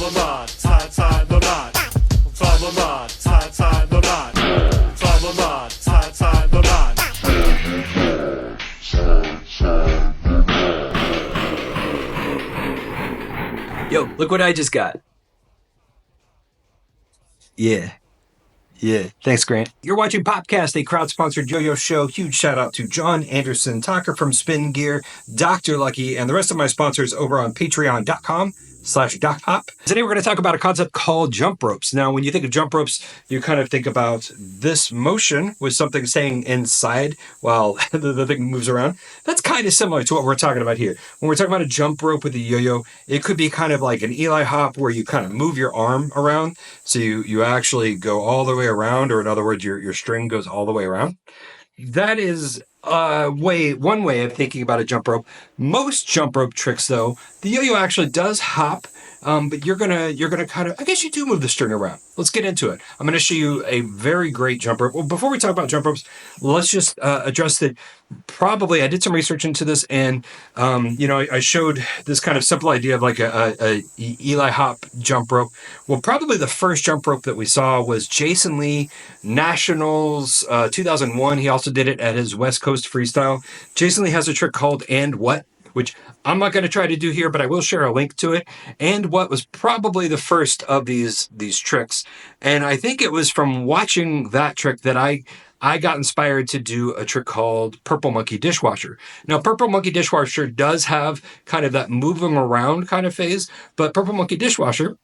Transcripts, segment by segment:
Yo, look what I just got. Yeah. Thanks, Grant. You're watching PopCast, a crowd-sponsored yo-yo show. Huge shout-out to John Anderson, Tucker from Spin Gear, Dr. Lucky, and the rest of my sponsors over on patreon.com/DocPop. Today we're going to talk about a concept called jump ropes. Now, when you think of jump ropes, you kind of think about this motion with something staying inside while the thing moves around. That's kind of similar to what we're talking about here. When we're talking about a jump rope with a yo-yo, it could be kind of like an Eli hop where you kind of move your arm around. So you actually go all the way around, or in other words, your string goes all the way around. That is one way of thinking about a jump rope. Most jump rope tricks, though, the yo-yo actually does hop, but you're gonna kind of, I guess you do move the string around. Let's get into it. I'm gonna show you a very great jump rope. Well, before we talk about jump ropes, let's just address that. Probably, I did some research into this, and I showed this kind of simple idea of like a Eli hop jump rope. Well, probably the first jump rope that we saw was Jason Lee, Nationals 2001. He also did it at his West Coast Freestyle. Jason Lee has a trick called And What, which I'm not going to try to do here, but I will share a link to it. And What was probably the first of these tricks. And I think it was from watching that trick that I got inspired to do a trick called Purple Monkey Dishwasher. Now, Purple Monkey Dishwasher does have kind of that moving around kind of phase, but Purple Monkey Dishwasher,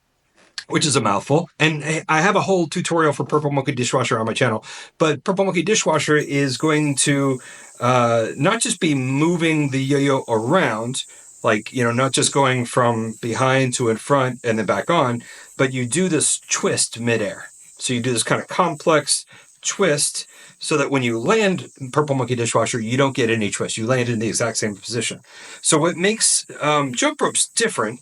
which is a mouthful, and I have a whole tutorial for Purple Monkey Dishwasher on my channel, but Purple Monkey Dishwasher is going to not just be moving the yo-yo around, like, not just going from behind to in front and then back on, but you do this twist midair. So you do this kind of complex twist so that when you land Purple Monkey Dishwasher, you don't get any twist. You land in the exact same position. So what makes jump ropes different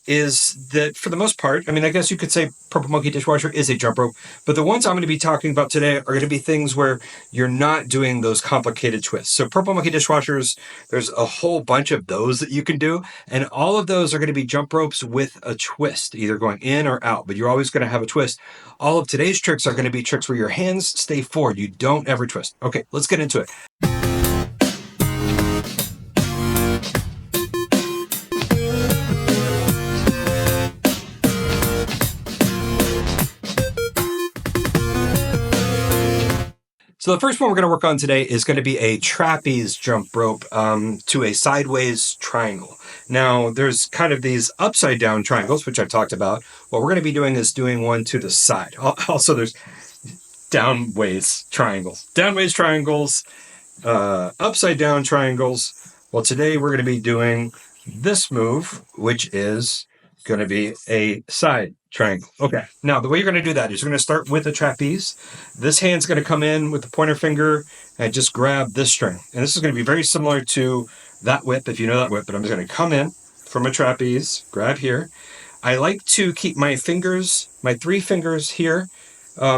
is that, for the most part, I mean, I guess you could say Purple Monkey Dishwasher is a jump rope, but the ones I'm going to be talking about today are going to be things where you're not doing those complicated twists. So Purple Monkey Dishwashers, there's a whole bunch of those that you can do, and all of those are going to be jump ropes with a twist, either going in or out, but you're always going to have a twist. All of today's tricks are going to be tricks where your hands stay forward. You don't ever twist. Okay, let's get into it. So the first one we're going to work on today is going to be a trapeze jump rope to a sideways triangle. Now, there's kind of these upside down triangles, which I've talked about. What we're going to be doing is doing one to the side. Also, there's downways triangles. Downways triangles, upside down triangles. Well, today we're going to be doing this move, which is going to be a side triangle. Okay. Now, the way you're going to do that is you're going to start with a trapeze. This hand's going to come in with the pointer finger and just grab this string. And this is going to be very similar to that whip, if you know that whip, but I'm just going to come in from a trapeze, grab here. I like to keep my fingers, my 3 fingers here,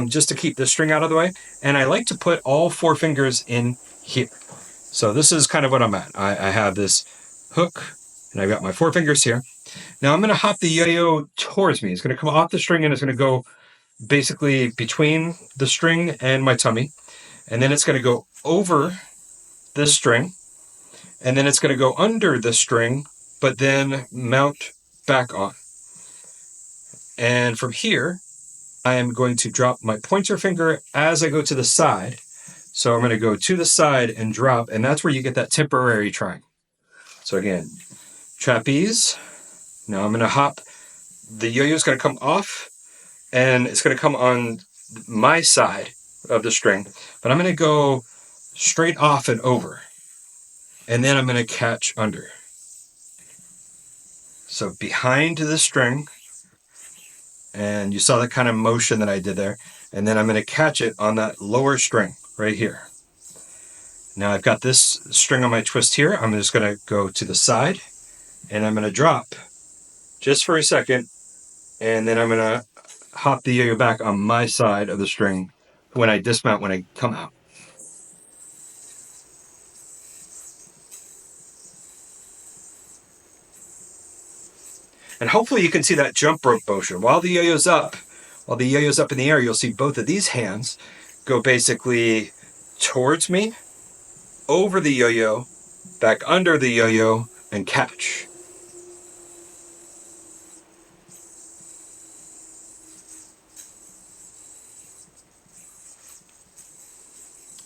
just to keep the string out of the way. And I like to put all 4 fingers in here. So this is kind of what I'm at. I have this hook, and I've got my 4 fingers here. Now I'm going to hop the yo-yo towards me. It's going to come off the string, and it's going to go basically between the string and my tummy. And then it's going to go over this string. And then it's going to go under the string, but then mount back on. And from here, I am going to drop my pointer finger as I go to the side. So I'm going to go to the side and drop, and that's where you get that temporary triangle. So again, trapeze. Now I'm going to hop. The yo-yo is going to come off, and it's going to come on my side of the string. But I'm going to go straight off and over, and then I'm going to catch under. So behind the string, and you saw that kind of motion that I did there, and then I'm going to catch it on that lower string right here. Now I've got this string on my twist here. I'm just going to go to the side, and I'm going to drop just for a second, and then I'm going to hop the yo-yo back on my side of the string when I dismount, when I come out. And hopefully you can see that jump rope motion. While the yo-yo's up in the air, you'll see both of these hands go basically towards me, over the yo-yo, back under the yo-yo, and catch.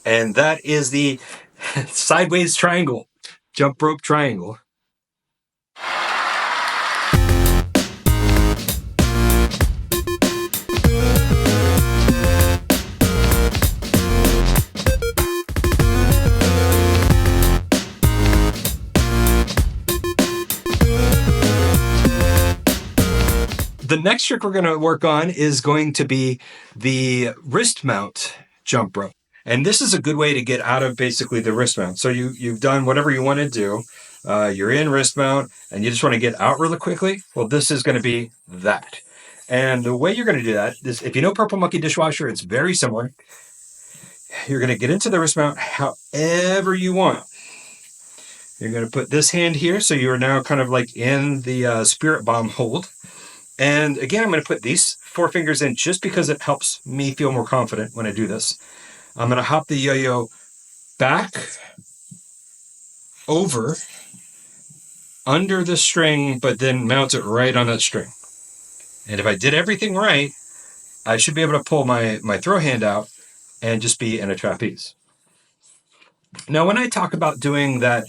And that is the sideways triangle, jump rope triangle. The next trick we're going to work on is going to be the wrist mount jump rope. And this is a good way to get out of basically the wrist mount. So you've done whatever you want to do. You're in wrist mount and you just want to get out really quickly. Well, this is going to be that. And the way you're going to do that is, if you know Purple Monkey Dishwasher, it's very similar. You're going to get into the wrist mount however you want. You're going to put this hand here. So you are now kind of like in the spirit bomb hold. And again, I'm going to put these 4 fingers in just because it helps me feel more confident when I do this. I'm going to hop the yo-yo back, over, under the string, but then mount it right on that string. And if I did everything right, I should be able to pull my throw hand out and just be in a trapeze. Now, when I talk about doing that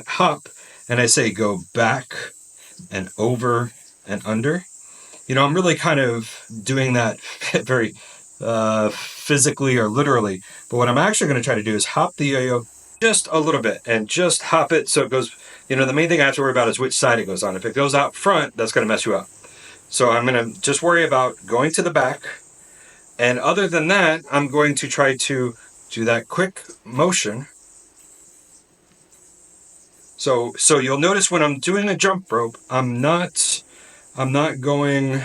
hop, and I say go back and over and under, I'm really kind of doing that very physically or literally. But what I'm actually going to try to do is hop the yo-yo just a little bit and just hop it so it goes, the main thing I have to worry about is which side it goes on. If it goes out front, that's going to mess you up. So I'm going to just worry about going to the back. And other than that, I'm going to try to do that quick motion. So you'll notice when I'm doing a jump rope, I'm not going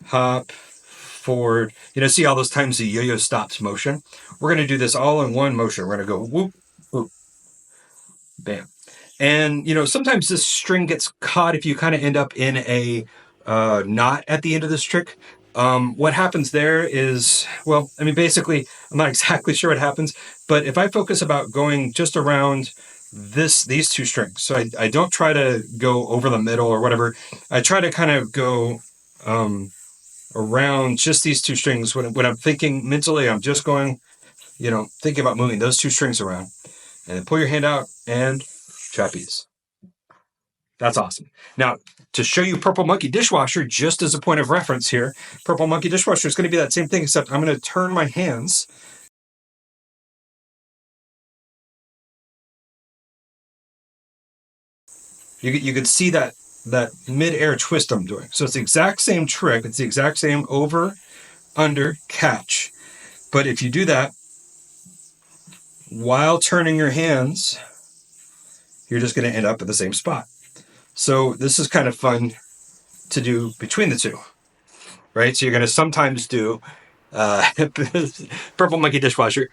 hop, forward. See all those times the yo-yo stops motion? We're going to do this all in one motion. We're going to go whoop, whoop, bam. And, sometimes this string gets caught if you kind of end up in a knot at the end of this trick. What happens there is, basically, I'm not exactly sure what happens, but if I focus about going just around these 2 strings, so I don't try to go over the middle or whatever. I try to kind of go around just these 2 strings. When I'm thinking mentally, I'm just going, thinking about moving those 2 strings around, and then pull your hand out and trapeze. That's awesome. Now, to show you Purple Monkey Dishwasher, just as a point of reference here, Purple Monkey Dishwasher is going to be that same thing, except I'm going to turn my hands. You can see that mid-air twist I'm doing. So it's the exact same trick. It's the exact same over, under, catch. But if you do that while turning your hands, you're just going to end up at the same spot. So this is kind of fun to do between the 2, right? So you're going to sometimes do Purple Monkey Dishwasher,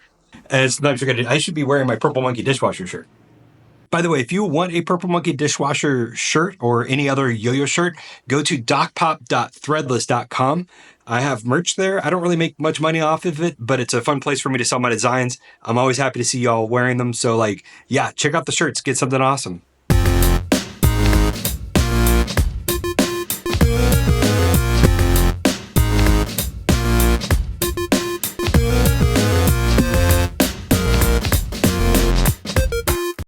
and sometimes you're going to do, I should be wearing my Purple Monkey Dishwasher shirt. By the way, if you want a Purple Monkey Dishwasher shirt or any other yo-yo shirt, go to docpop.threadless.com. I have merch there. I don't really make much money off of it, but it's a fun place for me to sell my designs. I'm always happy to see y'all wearing them. So check out the shirts. Get something awesome.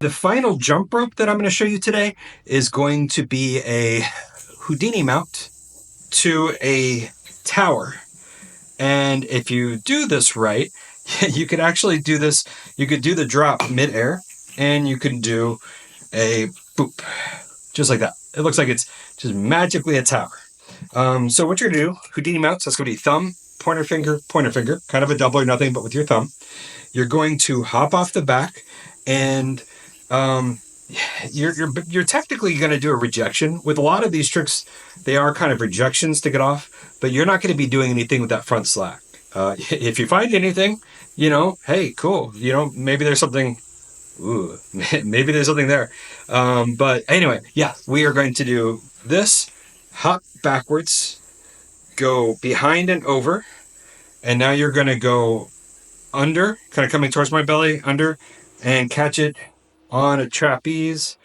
The final jump rope that I'm going to show you today is going to be a Houdini Mount to a tower. And if you do this right, you could actually do this. You could do the drop mid-air, and you can do a boop, just like that. It looks like it's just magically a tower. So what you're going to do, Houdini Mounts, that's going to be thumb, pointer finger, kind of a double or nothing, but with your thumb. You're going to hop off the back, and you're technically going to do a rejection. With a lot of these tricks, they are kind of rejections to get off, but you're not going to be doing anything with that front slack. If you find anything, hey, cool. Maybe there's something. Maybe there's something there. But anyway, we are going to do this hop backwards, go behind and over, and now you're going to go under, kind of coming towards my belly, under, and catch it on a trapeze.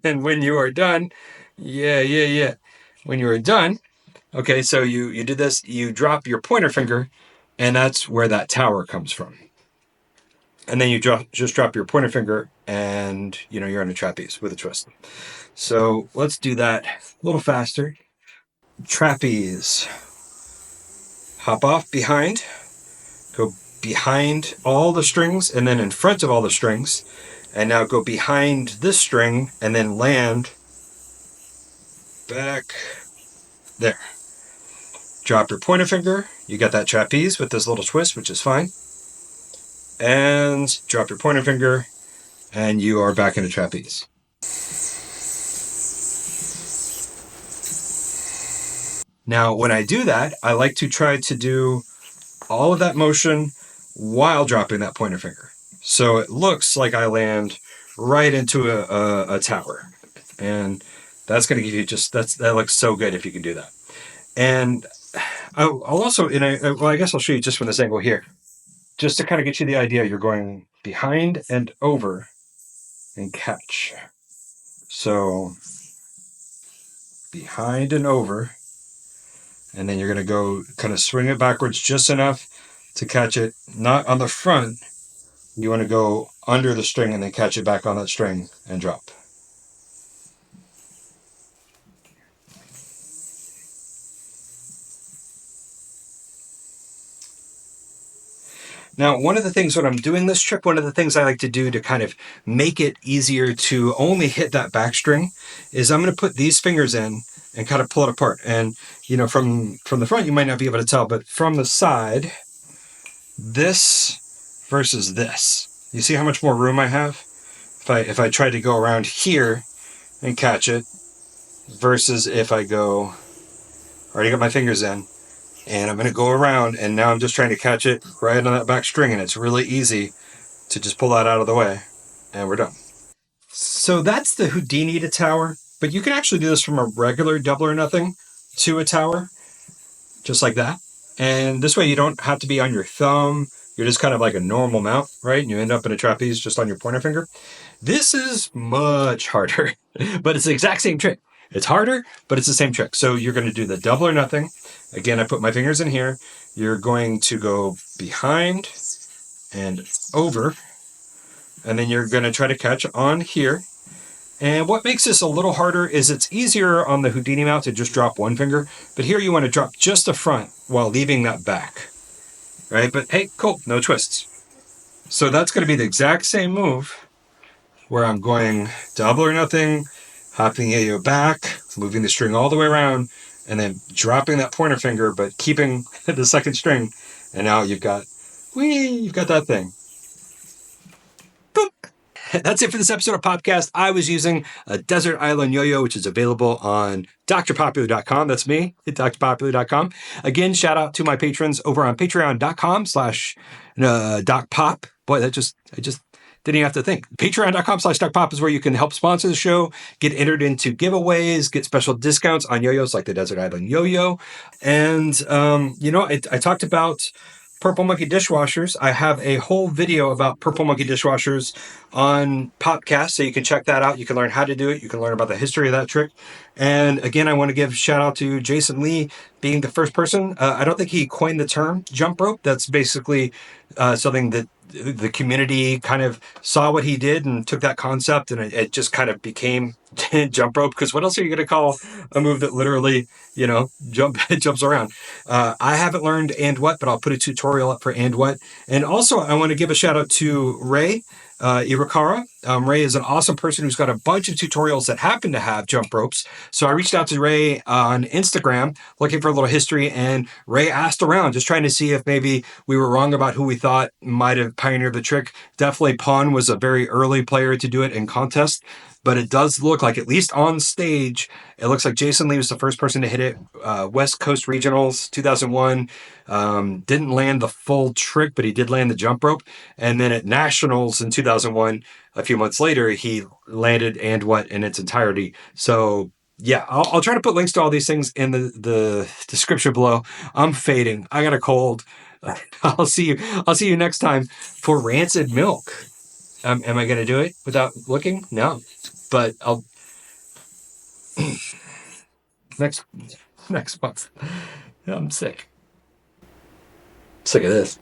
And when you are done, yeah. When you are done, okay, so you did this, you drop your pointer finger, and that's where that tower comes from. And then you just drop your pointer finger, and you're on a trapeze with a twist. So let's do that a little faster. Trapeze. Hop off behind, go behind all the strings, and then in front of all the strings, and now go behind this string, and then land back there. Drop your pointer finger. You got that trapeze with this little twist, which is fine. And drop your pointer finger, and you are back in a trapeze. Now, when I do that, I like to try to do all of that motion while dropping that pointer finger. So it looks like I land right into a tower. And that's going to give you that looks so good if you can do that. And I'll also, I guess I'll show you just from this angle here, just to kind of get you the idea. You're going behind and over and catch. So behind and over, and then you're going to go kind of swing it backwards just enough to catch it, not on the front. You want to go under the string and then catch it back on that string and drop. Now, one of the things when I'm doing this trick, one of the things I like to do to kind of make it easier to only hit that back string is I'm going to put these fingers in and kind of pull it apart. And, from the front, you might not be able to tell, but from the side, this versus this. You see how much more room I have? If I try to go around here and catch it versus if I go, already got my fingers in, and I'm going to go around, and now I'm just trying to catch it right on that back string, and it's really easy to just pull that out of the way, and we're done. So that's the Houdini to tower, but you can actually do this from a regular double or nothing to a tower, just like that. And this way you don't have to be on your thumb. You're just kind of like a normal mount, right? And you end up in a trapeze just on your pointer finger. This is much harder, but it's the exact same trick. It's harder, but it's the same trick. So you're going to do the double or nothing. Again, I put my fingers in here. You're going to go behind and over, and then you're going to try to catch on here. And what makes this a little harder is it's easier on the Houdini Mount to just drop one finger, but here you want to drop just the front while leaving that back, right? But hey, cool, no twists. So that's going to be the exact same move where I'm going double or nothing, hopping yayo back, moving the string all the way around, and then dropping that pointer finger, but keeping the second string. And now you've got that thing. Boop. That's it for this episode of PopCast. I was using a Desert Island Yo-Yo, which is available on drpopular.com. That's me at drpopular.com. Again, shout out to my patrons over on patreon.com/docpop. Boy, I just didn't even have to think. Patreon.com/DuckPop is where you can help sponsor the show, get entered into giveaways, get special discounts on yo-yos like the Desert Island Yo-Yo. And, I talked about Purple Monkey dishwashers. I have a whole video about Purple Monkey dishwashers on PopCast, so you can check that out. You can learn how to do it. You can learn about the history of that trick. And again, I want to give a shout out to Jason Lee being the first person. I don't think he coined the term jump rope. That's basically something that the community kind of saw what he did and took that concept, and it just kind of became jump rope, because what else are you going to call a move that literally, jumps around? I haven't learned and what, but I'll put a tutorial up for and what. And also, I want to give a shout out to Ray Irakara. Ray is an awesome person who's got a bunch of tutorials that happen to have jump ropes. So I reached out to Ray on Instagram looking for a little history, and Ray asked around, just trying to see if maybe we were wrong about who we thought might have pioneered the trick. Definitely Pun was a very early player to do it in contests, but it does look like, at least on stage, it looks like Jason Lee was the first person to hit it. West Coast Regionals 2001, didn't land the full trick, but he did land the jump rope. And then at Nationals in 2001, a few months later, he landed and what in its entirety. So Yeah, I'll try to put links to all these things in the description below. I'm fading. I got a cold. I'll see you. I'll see you next time for rancid milk. Am I going to do it without looking? No, but I'll next next month. I'm sick. Sick of this.